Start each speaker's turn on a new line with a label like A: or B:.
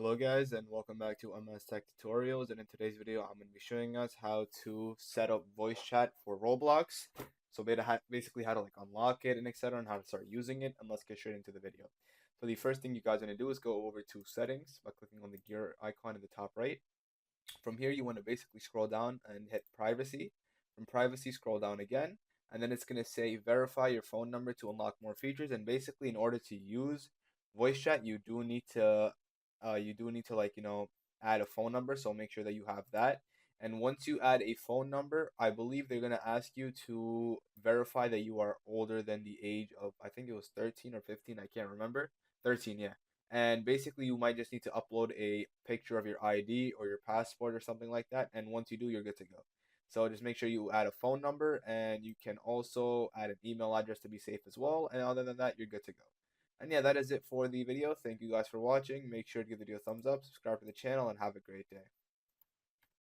A: Hello guys and welcome back to MS Tech Tutorials, and in today's video I'm going to be showing us how to set up voice chat for Roblox. So basically how to unlock it and etc, and how to start using it, and let's get straight into the video. So the first thing you guys want to do is go over to settings by clicking on the gear icon in the top right. From here you want to basically scroll down and hit privacy. From privacy scroll down again, and then it's going to say verify your phone number to unlock more features. And basically in order to use voice chat you do need to add a phone number, so make sure that you have that. And once you add a phone number, I believe they're going to ask you to verify that you are older than the age of, I think it was 13 or 15, I can't remember. 13, yeah. And basically you might just need to upload a picture of your ID or your passport or something like that, and once you do, you're good to go. So just make sure you add a phone number, and you can also add an email address to be safe as well, and other than that, you're good to go. And yeah, that is it for the video. Thank you guys for watching. Make sure to give the video a thumbs up, subscribe to the channel, and have a great day.